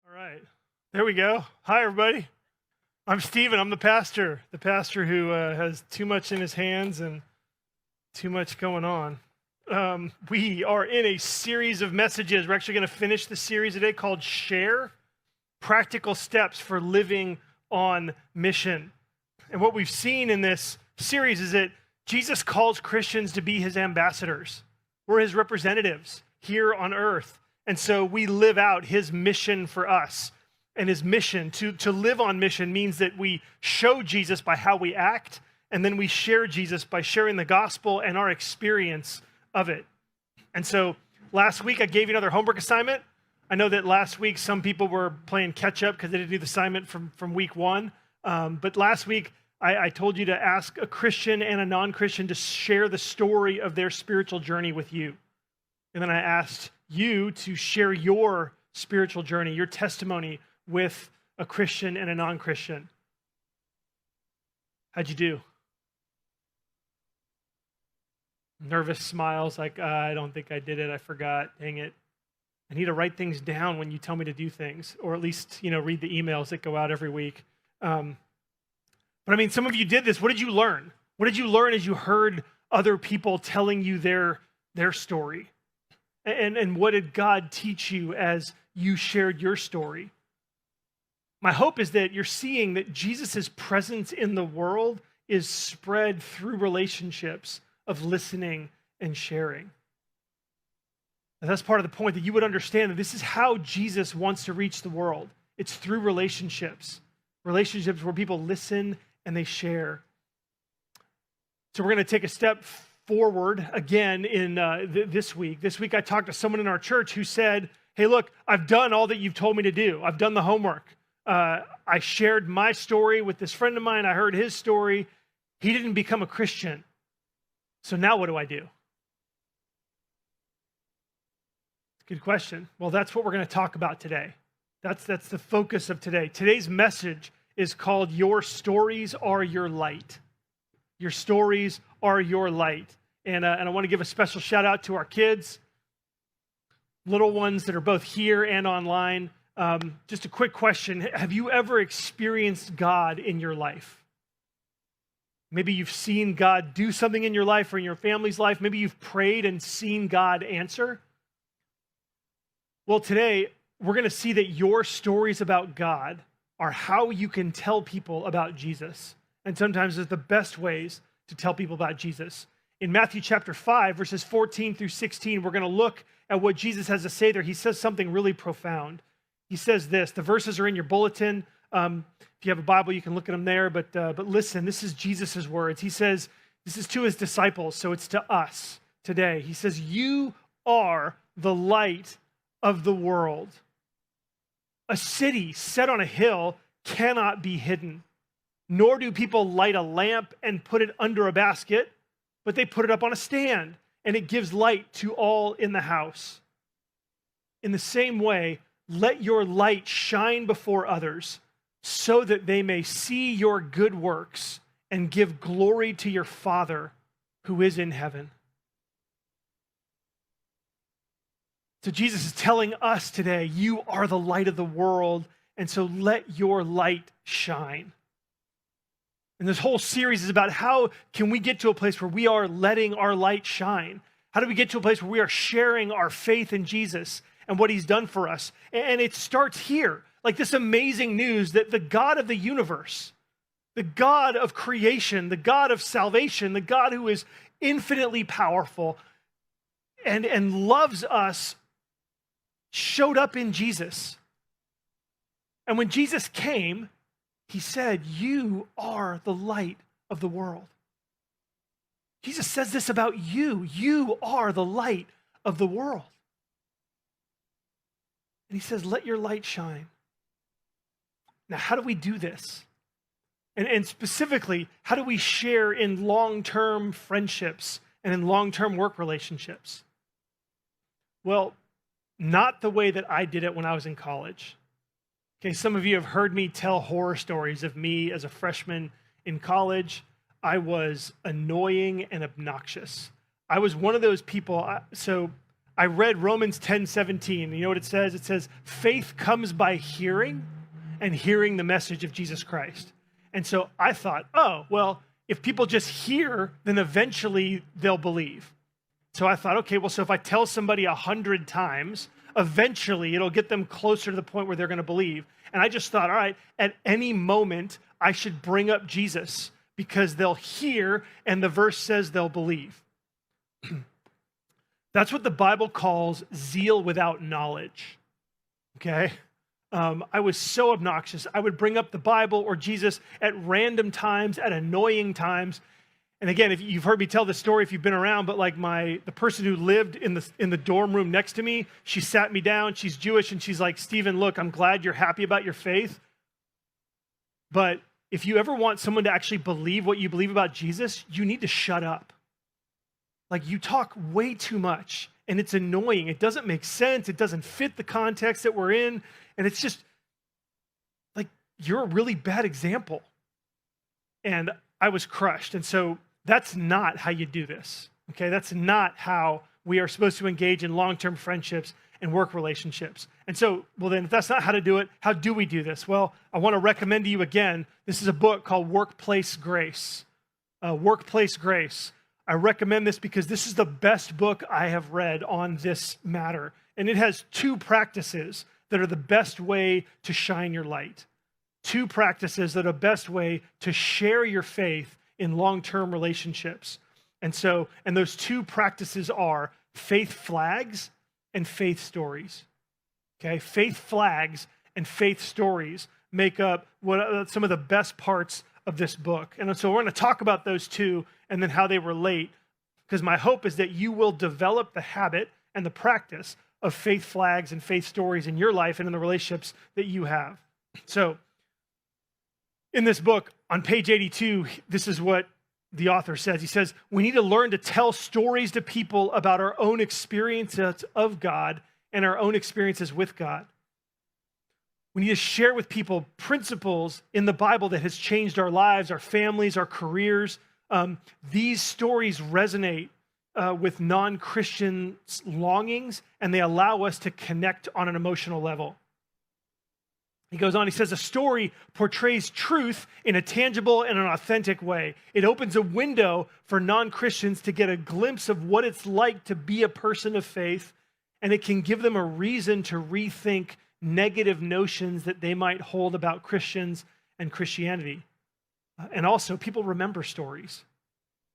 All right, there we go. Hi, everybody. I'm Stephen. I'm the pastor who has too much in his hands and too much going on. We are in a series of messages. We're actually going to finish the series today called Share Practical Steps for Living on Mission. And what we've seen in this series is that Jesus calls Christians to be his ambassadors. We're his representatives here on earth. And so we live out his mission for us. And his mission, to live on mission, means that we show Jesus by how we act, and then we share Jesus by sharing the gospel and our experience of it. And so last week I gave you another homework assignment. I know that last week some people were playing catch up because they didn't do the assignment from week one. But last week I told you to ask a Christian and a non-Christian to share the story of their spiritual journey with you. And then I asked you to share your spiritual journey, your testimony with a Christian and a non-Christian. How'd you do? Nervous smiles like, I don't think I did it. I forgot. Dang it. I need to write things down when you tell me to do things, or at least, read the emails that go out every week. But I mean, some of you did this. What did you learn? What did you learn as you heard other people telling you their story? And what did God teach you as you shared your story? My hope is that you're seeing that Jesus' presence in the world is spread through relationships of listening and sharing. And that's part of the point, that you would understand that this is how Jesus wants to reach the world. It's through relationships where people listen and they share. So we're going to take a step forward again in this week. This week I talked to someone in our church who said, hey, look, I've done all that you've told me to do. I've done the homework. I shared my story with this friend of mine. I heard his story. He didn't become a Christian. So now what do I do? Good question. Well, that's what we're going to talk about today. That's the focus of today. Today's message is called Your Stories Are Your Light. Your stories are your light. And I want to give a special shout out to our kids, little ones that are both here and online. Just a quick question. Have you ever experienced God in your life? Maybe you've seen God do something in your life or in your family's life. Maybe you've prayed and seen God answer. Well, today we're going to see that your stories about God are how you can tell people about Jesus. And sometimes it's the best ways to tell people about Jesus. In Matthew chapter 5, verses 14 through 16, we're going to look at what Jesus has to say there. He says something really profound. He says this. The verses are in your bulletin. If you have a Bible, you can look at them there. But listen, this is Jesus' words. He says, this is to his disciples, so it's to us today. He says, you are the light of the world. A city set on a hill cannot be hidden, nor do people light a lamp and put it under a basket, but they put it up on a stand, and it gives light to all in the house. In the same way, let your light shine before others, so that they may see your good works and give glory to your Father who is in heaven. So Jesus is telling us today, you are the light of the world, and so let your light shine. And this whole series is about how can we get to a place where we are letting our light shine? How do we get to a place where we are sharing our faith in Jesus and what he's done for us? And it starts here, like this amazing news that the God of the universe, the God of creation, the God of salvation, the God who is infinitely powerful and loves us, showed up in Jesus. And when Jesus came, he said, you are the light of the world. Jesus says this about you. You are the light of the world. And he says, let your light shine. Now, how do we do this? And specifically, how do we share in long-term friendships and in long-term work relationships? Well, not the way that I did it when I was in college. Okay, some of you have heard me tell horror stories of me as a freshman in college. I was annoying and obnoxious. I was one of those people, I read Romans 10:17. You know what it says? It says, faith comes by hearing, and hearing the message of Jesus Christ. And so I thought, oh, well, if people just hear, then eventually they'll believe. So I thought, okay, well, so if I tell somebody 100 times, eventually it'll get them closer to the point where they're going to believe. And I just thought, all right, at any moment, I should bring up Jesus because they'll hear and the verse says they'll believe. That's what the Bible calls zeal without knowledge, okay? I was so obnoxious. I would bring up the Bible or Jesus at random times, at annoying times. And again, if you've heard me tell this story, if you've been around, but like the person who lived in the dorm room next to me, she sat me down, she's Jewish, and she's like, Stephen, look, I'm glad you're happy about your faith, but if you ever want someone to actually believe what you believe about Jesus, you need to shut up. Like, you talk way too much, and it's annoying. It doesn't make sense. It doesn't fit the context that we're in, and it's just, like, you're a really bad example. And I was crushed, and so that's not how you do this, okay? That's not how we are supposed to engage in long-term friendships and work relationships. And so, well then, if that's not how to do it, how do we do this? Well, I want to recommend to you again, this is a book called Workplace Grace. Workplace Grace. I recommend this because this is the best book I have read on this matter. And it has 2 practices that are the best way to shine your light. 2 practices that are the best way to share your faith in long-term relationships. And those 2 practices are faith flags and faith stories. Okay, faith flags and faith stories make up some of the best parts of this book. And so we're going to talk about those 2 and then how they relate, because my hope is that you will develop the habit and the practice of faith flags and faith stories in your life and in the relationships that you have. So in this book, on page 82, this is what the author says. He says, we need to learn to tell stories to people about our own experiences of God and our own experiences with God. We need to share with people principles in the Bible that has changed our lives, our families, our careers. These stories resonate with non-Christians' longings, and they allow us to connect on an emotional level. He goes on, he says, a story portrays truth in a tangible and an authentic way. It opens a window for non-Christians to get a glimpse of what it's like to be a person of faith, and it can give them a reason to rethink negative notions that they might hold about Christians and Christianity. And also, people remember stories.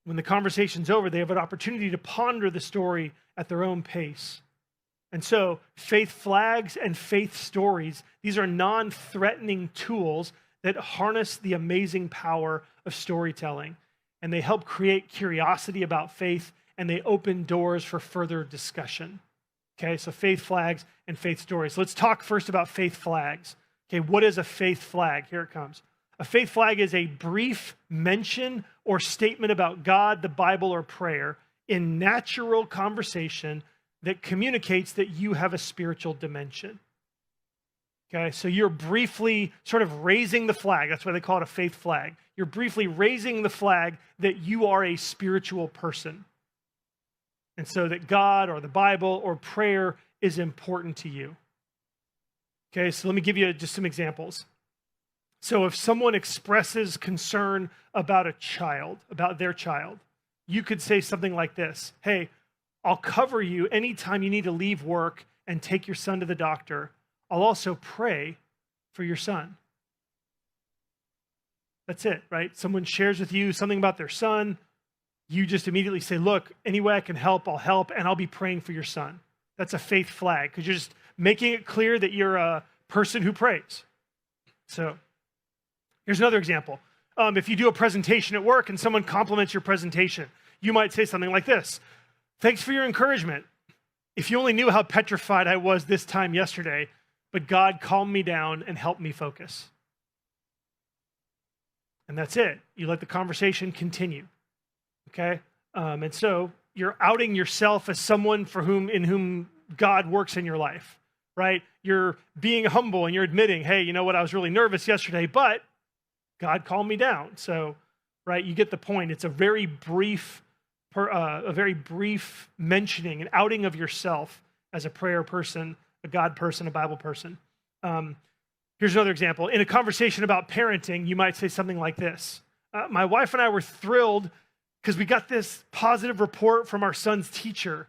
When the conversation's over, they have an opportunity to ponder the story at their own pace. And so, faith flags and faith stories, these are non-threatening tools that harness the amazing power of storytelling. And they help create curiosity about faith, and they open doors for further discussion. Okay, so faith flags and faith stories. Let's talk first about faith flags. Okay, what is a faith flag? Here it comes. A faith flag is a brief mention or statement about God, the Bible, or prayer in natural conversation that communicates that you have a spiritual dimension. Okay, so you're briefly sort of raising the flag. That's why they call it a faith flag. You're briefly raising the flag that you are a spiritual person. And so that God or the Bible or prayer is important to you. Okay, so let me give you just some examples. So if someone expresses concern about a child, about their child, you could say something like this: hey, I'll cover you anytime you need to leave work and take your son to the doctor. I'll also pray for your son. That's it, right? Someone shares with you something about their son. You just immediately say, look, any way I can help, and I'll be praying for your son. That's a faith flag, because you're just making it clear that you're a person who prays. So here's another example. If you do a presentation at work and someone compliments your presentation, you might say something like this: thanks for your encouragement. If you only knew how petrified I was this time yesterday, but God calmed me down and helped me focus. And that's it. You let the conversation continue. Okay? And so you're outing yourself as someone in whom God works in your life, right? You're being humble and you're admitting, hey, you know what? I was really nervous yesterday, but God calmed me down. So, right, you get the point. It's a very brief a very brief mentioning, an outing of yourself as a prayer person, a God person, a Bible person. Here's another example. In a conversation about parenting, you might say something like this. My wife and I were thrilled because we got this positive report from our son's teacher.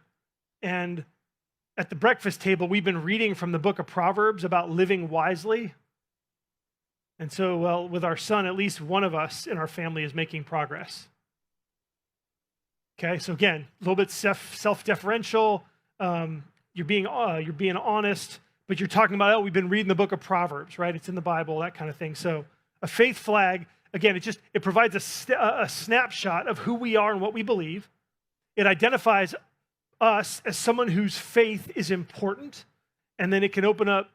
And at the breakfast table, we've been reading from the book of Proverbs about living wisely. And so, well, with our son, at least one of us in our family is making progress. Okay, so again, a little bit self-deferential. You're being honest, but you're talking about, we've been reading the book of Proverbs, right? It's in the Bible, that kind of thing. So a faith flag, again, it provides a snapshot of who we are and what we believe. It identifies us as someone whose faith is important, and then it can open up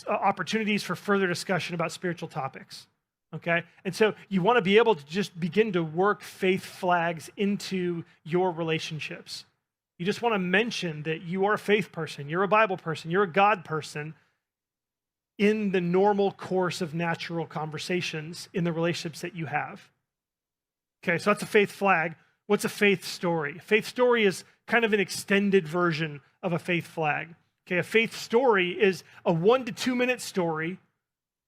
opportunities for further discussion about spiritual topics. Okay, and so you want to be able to just begin to work faith flags into your relationships. You just want to mention that you are a faith person, you're a Bible person, you're a God person in the normal course of natural conversations in the relationships that you have. Okay, so that's a faith flag. What's a faith story? A faith story is kind of an extended version of a faith flag. Okay, a faith story is a 1 to 2 minute story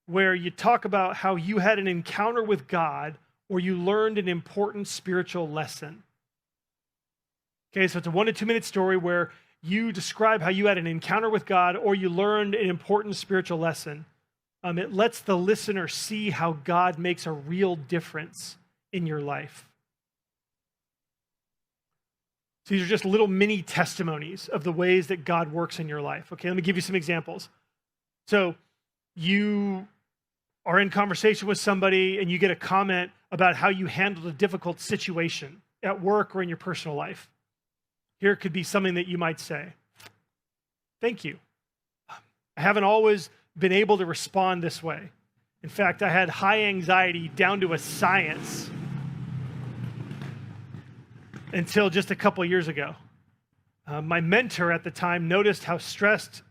where you talk about how you had an encounter with God or you learned an important spiritual lesson. Okay, so it's a 1 to 2 minute story where you describe how you had an encounter with God or you learned an important spiritual lesson. It lets the listener see how God makes a real difference in your life. So these are just little mini testimonies of the ways that God works in your life. Okay, let me give you some examples. So you are in conversation with somebody and you get a comment about how you handled a difficult situation at work or in your personal life. Here could be something that you might say. Thank you. I haven't always been able to respond this way. In fact, I had high anxiety down to a science until just a couple years ago. My mentor at the time noticed how stressed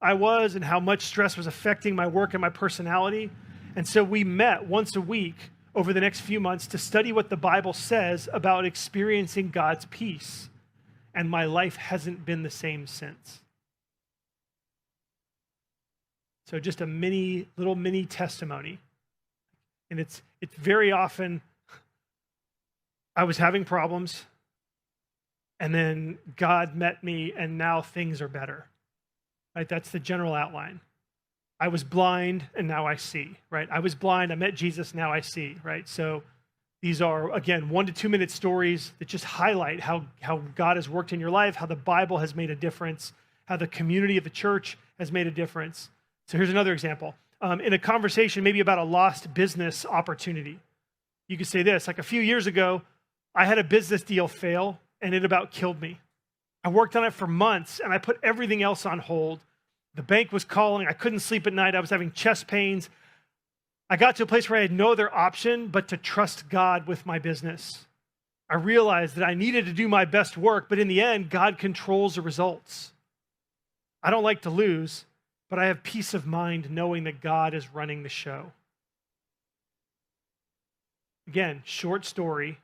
I was and how much stress was affecting my work and my personality. And so we met once a week over the next few months to study what the Bible says about experiencing God's peace. And my life hasn't been the same since. So just a little mini testimony. And it's very often, I was having problems, and then God met me, and now things are better. Right? That's the general outline. I was blind, and now I see. Right? I was blind, I met Jesus, now I see. Right? So these are, again, 1 to 2 minute stories that just highlight how God has worked in your life, how the Bible has made a difference, how the community of the church has made a difference. So here's another example. In a conversation maybe about a lost business opportunity, you could say this, like a few years ago, I had a business deal fail, and it about killed me. I worked on it for months, and I put everything else on hold. The bank was calling. I couldn't sleep at night. I was having chest pains. I got to a place where I had no other option but to trust God with my business. I realized that I needed to do my best work, but in the end, God controls the results. I don't like to lose, but I have peace of mind knowing that God is running the show. Again, short story.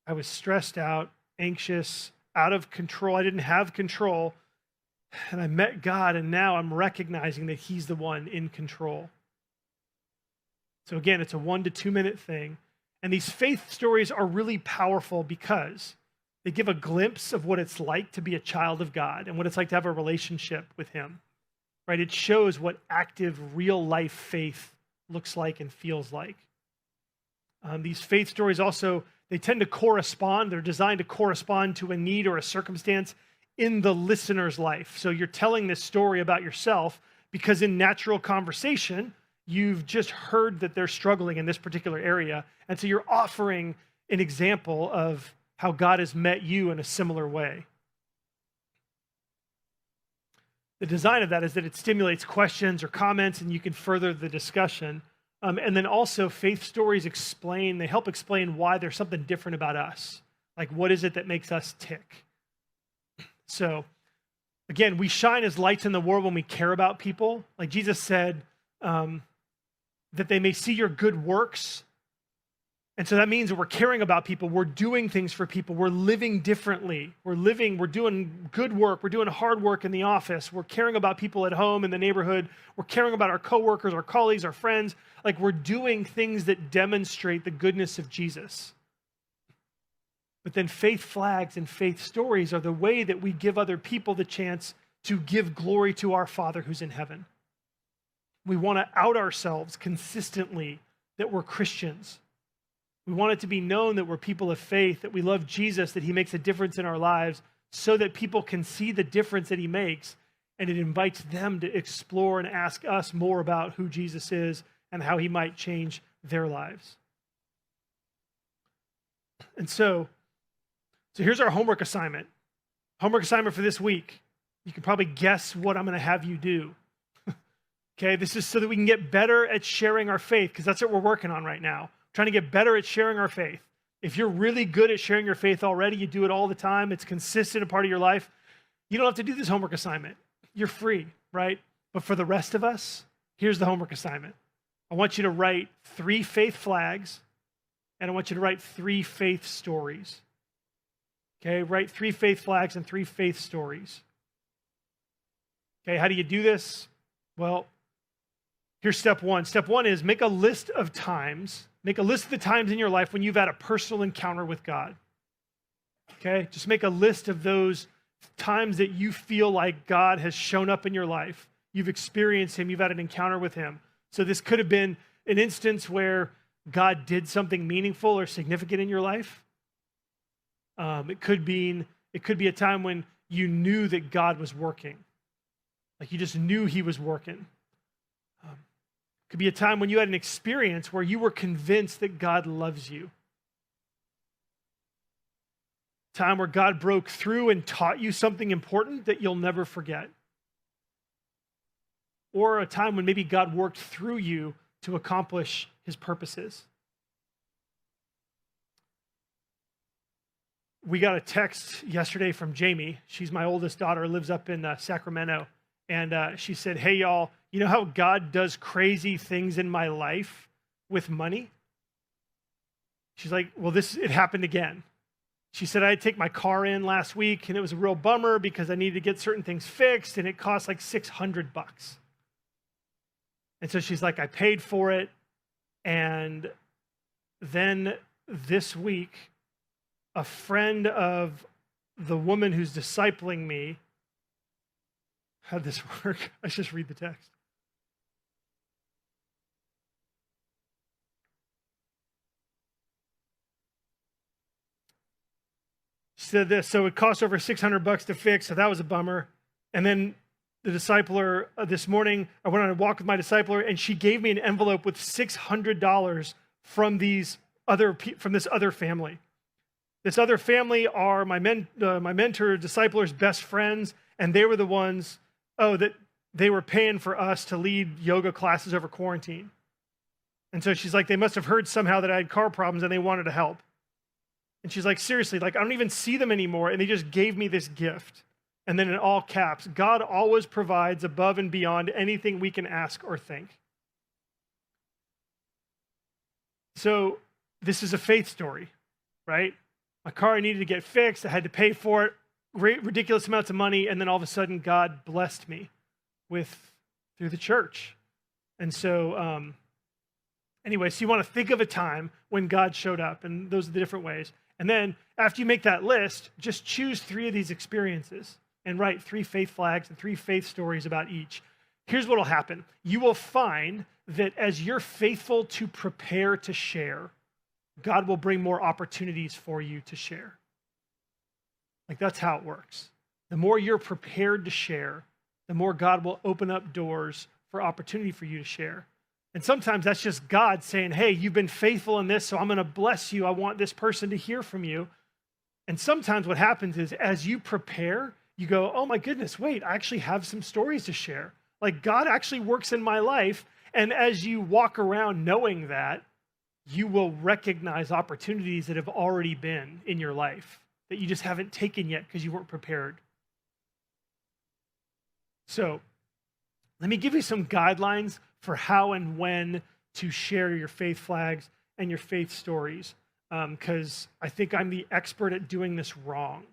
I was stressed out, anxious, out of control. I didn't have control. And I met God, and now I'm recognizing that He's the one in control. So again, it's a 1 to 2 minute thing. And these faith stories are really powerful because they give a glimpse of what it's like to be a child of God and what it's like to have a relationship with Him. Right? It shows what active, real life faith looks like and feels like. These faith stories also, they tend to correspond. They're designed to correspond to a need or a circumstance in the listener's life. So you're telling this story about yourself because in natural conversation, you've just heard that they're struggling in this particular area. And so you're offering an example of how God has met you in a similar way. The design of that is that it stimulates questions or comments, and you can further the discussion. And then also faith stories they help explain why there's something different about us. Like, what is it that makes us tick? So again, we shine as lights in the world when we care about people. Like Jesus said, that they may see your good works And so that means that we're caring about people, we're doing things for people, we're living differently, we're doing good work, we're doing hard work in the office, we're caring about people at home in the neighborhood, we're caring about our coworkers, our colleagues, our friends. Like, we're doing things that demonstrate the goodness of Jesus. But then faith flags and faith stories are the way that we give other people the chance to give glory to our Father who's in heaven. We want to out ourselves consistently that we're Christians. We want it to be known that we're people of faith, that we love Jesus, that he makes a difference in our lives, so that people can see the difference that he makes, and it invites them to explore and ask us more about who Jesus is and how he might change their lives. And so here's our homework assignment. Homework assignment for this week. You can probably guess what I'm going to have you do. Okay, this is so that we can get better at sharing our faith, because that's what we're working on right now. Trying to get better at sharing our faith. If you're really good at sharing your faith already, you do it all the time, it's consistent, a part of your life, you don't have to do this homework assignment. You're free, right? But for the rest of us, here's the homework assignment. I want you to write 3 faith flags, and I want you to write 3 faith stories. Okay, write 3 faith flags and 3 faith stories. Okay, how do you do this? Well, here's step 1. Step 1 is make a list of the times in your life when you've had a personal encounter with God. Okay, just make a list of those times that you feel like God has shown up in your life. You've experienced him, you've had an encounter with him. So this could have been an instance where God did something meaningful or significant in your life. It could be a time when you knew that God was working. Like, you just knew he was working. It could be a time when you had an experience where you were convinced that God loves you. A time where God broke through and taught you something important that you'll never forget. Or a time when maybe God worked through you to accomplish his purposes. We got a text yesterday from Jamie. She's my oldest daughter, lives up in Sacramento. And she said, "Hey, y'all, you know how God does crazy things in my life with money?" She's like, "Well, it happened again." She said, "I had to take my car in last week, and it was a real bummer because I needed to get certain things fixed, and it cost like $600. And so she's like, I paid for it. And then this week, a friend of the woman who's discipling me," how'd this work? I should just read the text. She said this: "So it cost over $600 to fix, so that was a bummer. And then the discipler this morning, I went on a walk with my discipler, and she gave me an envelope with $600 from this other family. This other family are my mentor, discipler's best friends, and they were the ones, that they were paying for us to lead yoga classes over quarantine. And so she's like, they must have heard somehow that I had car problems and they wanted to help. And she's like, seriously, like, I don't even see them anymore, and they just gave me this gift." And then in all caps, "God always provides above and beyond anything we can ask or think." So this is a faith story, right? My car needed to get fixed. I had to pay for it, great, ridiculous amounts of money. And then all of a sudden, God blessed me through the church. And so anyway, so you want to think of a time when God showed up, and those are the different ways. And then after you make that list, just choose 3 of these experiences and write 3 faith flags and 3 faith stories about each. Here's what will happen. You will find that as you're faithful to prepare to share, God will bring more opportunities for you to share. Like, that's how it works. The more you're prepared to share, the more God will open up doors for opportunity for you to share. And sometimes that's just God saying, hey, you've been faithful in this, so I'm going to bless you. I want this person to hear from you. And sometimes what happens is as you prepare, you go, oh my goodness, wait, I actually have some stories to share. Like, God actually works in my life. And as you walk around knowing that, you will recognize opportunities that have already been in your life that you just haven't taken yet because you weren't prepared. So let me give you some guidelines for how and when to share your faith flags and your faith stories, because I think I'm the expert at doing this wrong.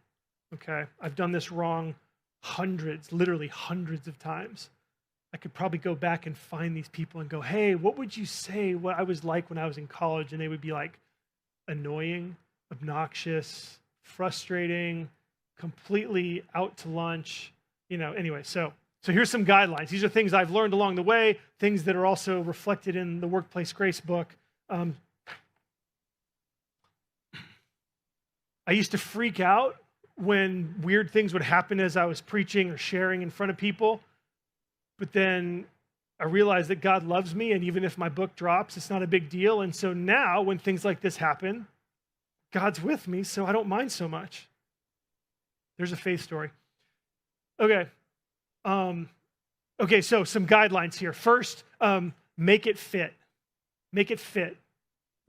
Okay, I've done this wrong literally hundreds of times. I could probably go back and find these people and go, hey, what would you say what I was like when I was in college? And they would be like annoying, obnoxious, frustrating, completely out to lunch, anyway. So here's some guidelines. These are things I've learned along the way, things that are also reflected in the Workplace Grace book. I used to freak out when weird things would happen as I was preaching or sharing in front of people. But then I realized that God loves me, and even if my book drops, it's not a big deal. And so now when things like this happen, God's with me, so I don't mind so much. There's a faith story. Okay. So some guidelines here. First, make it fit. Make it fit.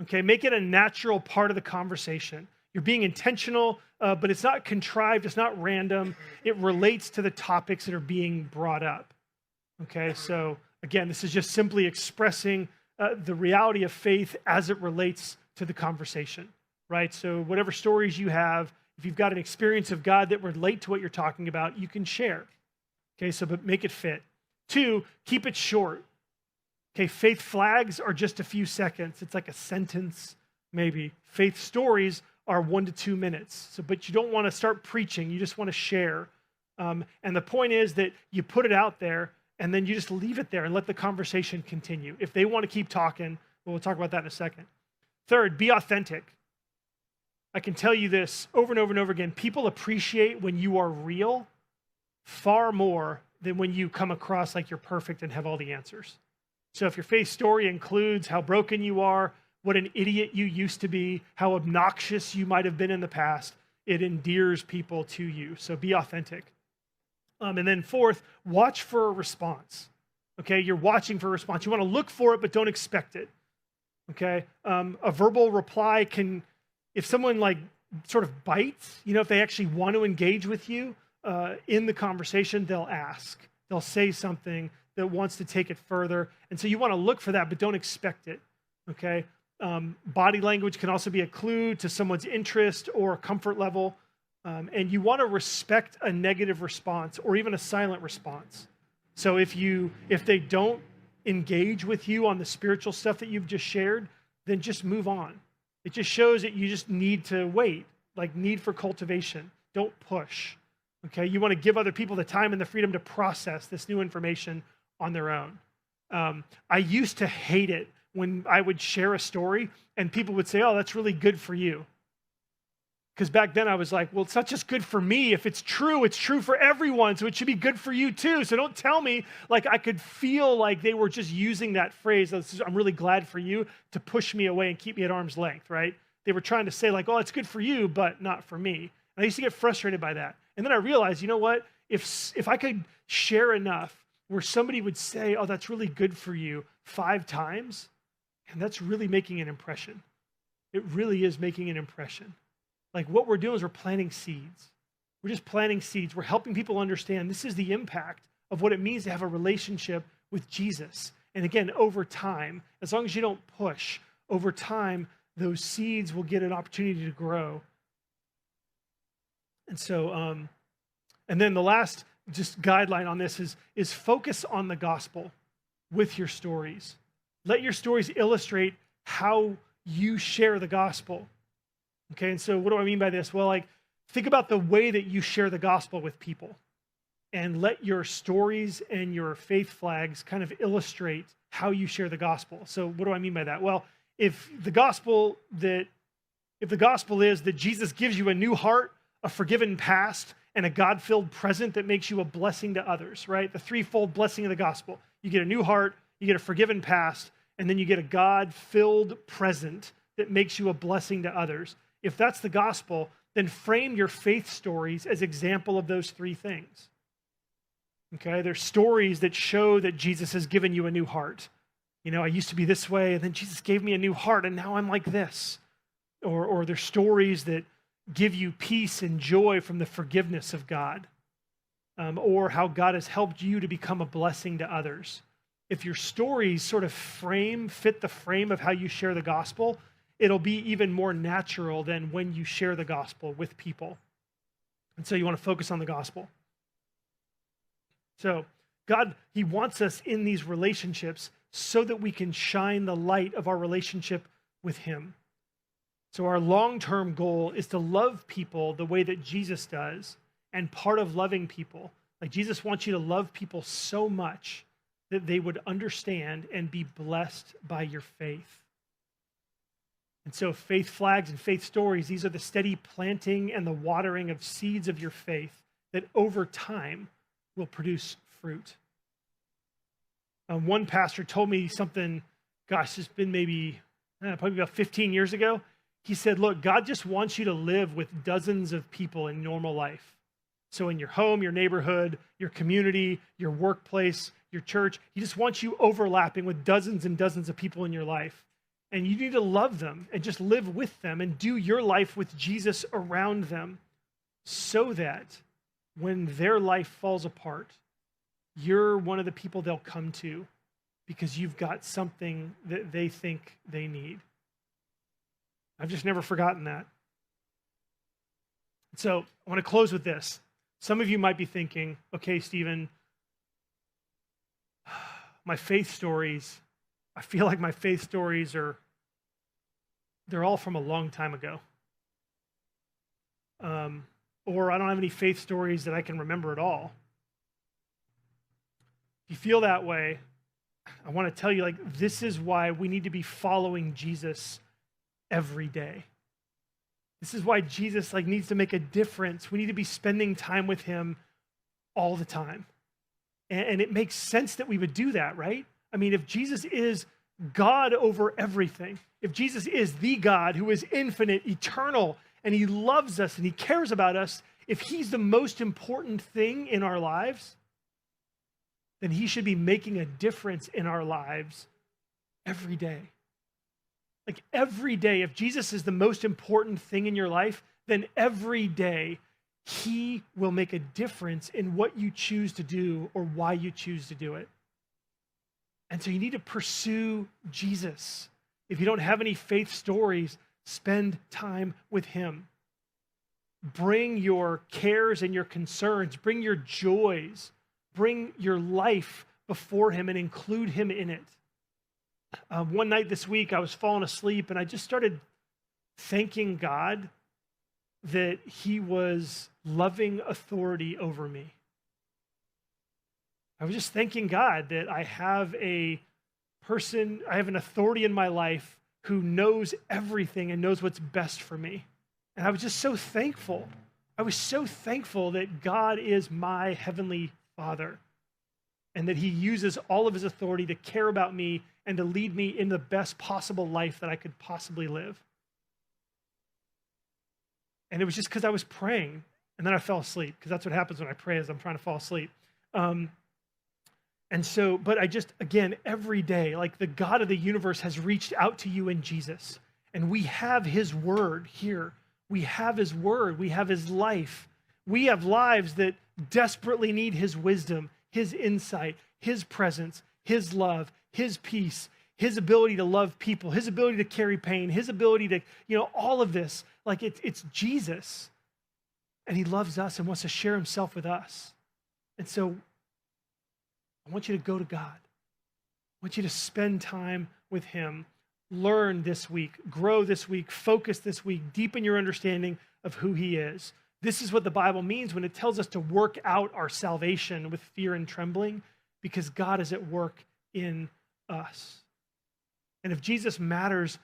Okay, make it a natural part of the conversation. You're being intentional, but it's not contrived, it's not random. It relates to the topics that are being brought up. Okay, so again, this is just simply expressing the reality of faith as it relates to the conversation, right? So whatever stories you have, if you've got an experience of God that relate to what you're talking about, you can share. Okay, but make it fit. 2, keep it short. Okay, faith flags are just a few seconds. It's like a sentence, maybe. Faith stories are 1 to 2 minutes. But you don't want to start preaching. You just want to share. And the point is that you put it out there, and then you just leave it there and let the conversation continue. If they want to keep talking, we'll talk about that in a second. 3rd, be authentic. I can tell you this over and over and over again. People appreciate when you are real far more than when you come across like you're perfect and have all the answers. So if your faith story includes how broken you are, what an idiot you used to be, how obnoxious you might have been in the past, it endears people to you. So be authentic. And then 4th, watch for a response. Okay, you're watching for a response. You want to look for it, but don't expect it. Okay, a verbal reply can, if someone like sort of bites, if they actually want to engage with you in the conversation, they'll ask. They'll say something that wants to take it further. And so you want to look for that, but don't expect it. Okay, body language can also be a clue to someone's interest or comfort level. And you want to respect a negative response or even a silent response. So if they don't engage with you on the spiritual stuff that you've just shared, then just move on. It just shows that you just need to wait, like need for cultivation. Don't push. Okay, you want to give other people the time and the freedom to process this new information on their own. I used to hate it when I would share a story and people would say, oh, that's really good for you. Because back then I was like, well, it's not just good for me. If it's true for everyone. So it should be good for you too. So don't tell me, like I could feel like they were just using that phrase, I'm really glad for you, to push me away and keep me at arm's length, right? They were trying to say like, oh, it's good for you, but not for me. And I used to get frustrated by that. And then I realized, you know what? If I could share enough where somebody would say, oh, that's really good for you 5 times, and that's really making an impression. It really is making an impression. Like what we're doing is we're planting seeds. We're just planting seeds. We're helping people understand this is the impact of what it means to have a relationship with Jesus. And again, over time, as long as you don't push, over time, those seeds will get an opportunity to grow. And so, and then the last just guideline on this is focus on the gospel with your stories. Let your stories illustrate how you share the gospel. Okay, and so what do I mean by this? Well, like, think about the way that you share the gospel with people and let your stories and your faith flags kind of illustrate how you share the gospel. So what do I mean by that? Well, if the gospel is that Jesus gives you a new heart, a forgiven past, and a God-filled present that makes you a blessing to others, right? The threefold blessing of the gospel. You get a new heart, you get a forgiven past, and then you get a God-filled present that makes you a blessing to others. If that's the gospel, then frame your faith stories as example of those 3 things. Okay, there's stories that show that Jesus has given you a new heart. I used to be this way, and then Jesus gave me a new heart, and now I'm like this. Or there's stories that give you peace and joy from the forgiveness of God, or how God has helped you to become a blessing to others. if your stories sort of fit the frame of how you share the gospel, it'll be even more natural than when you share the gospel with people. And so you want to focus on the gospel. So God, he wants us in these relationships so that we can shine the light of our relationship with him. So our long-term goal is to love people the way that Jesus does. And part of loving people, like Jesus wants you to love people so much that they would understand and be blessed by your faith. And so faith flags and faith stories, these are the steady planting and the watering of seeds of your faith that over time will produce fruit. One pastor told me something, gosh, it's been probably about 15 years ago. He said, look, God just wants you to live with dozens of people in normal life. So in your home, your neighborhood, your community, your workplace, your church, he just wants you overlapping with dozens and dozens of people in your life. And you need to love them and just live with them and do your life with Jesus around them so that when their life falls apart, you're one of the people they'll come to because you've got something that they think they need. I've just never forgotten that. So I want to close with this. Some of you might be thinking, okay, Stephen, my faith stories, I feel like my faith stories they're all from a long time ago. Or I don't have any faith stories that I can remember at all. If you feel that way, I want to tell you, this is why we need to be following Jesus every day. This is why Jesus needs to make a difference. We need to be spending time with him all the time. And it makes sense that we would do that, right? I mean, if Jesus is God over everything, if Jesus is the God who is infinite, eternal, and he loves us and he cares about us, if he's the most important thing in our lives, then he should be making a difference in our lives every day. Every day, if Jesus is the most important thing in your life, then every day he will make a difference in what you choose to do or why you choose to do it. And so you need to pursue Jesus. If you don't have any faith stories, spend time with him. Bring your cares and your concerns, bring your joys, bring your life before him and include him in it. One night this week, I was falling asleep and I just started thanking God that he was loving authority over me. I was just thanking God that I have an authority in my life who knows everything and knows what's best for me. And I was just so thankful. I was so thankful that God is my heavenly Father and that he uses all of his authority to care about me and to lead me in the best possible life that I could possibly live. And it was just because I was praying, and then I fell asleep, because that's what happens when I pray as I'm trying to fall asleep. But I just, again, every day, the God of the universe has reached out to you in Jesus, and we have his word here. We have his word. We have his life. We have lives that desperately need his wisdom, his insight, his presence, his love, his peace, his ability to love people, his ability to carry pain, his ability to, all of this. It's Jesus. And he loves us and wants to share himself with us. And so I want you to go to God. I want you to spend time with him. Learn this week, grow this week, focus this week, deepen your understanding of who he is. This is what the Bible means when it tells us to work out our salvation with fear and trembling, because God is at work in us. And if Jesus matters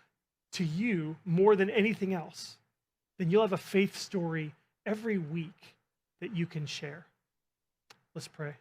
to you more than anything else, then you'll have a faith story every week that you can share. Let's pray.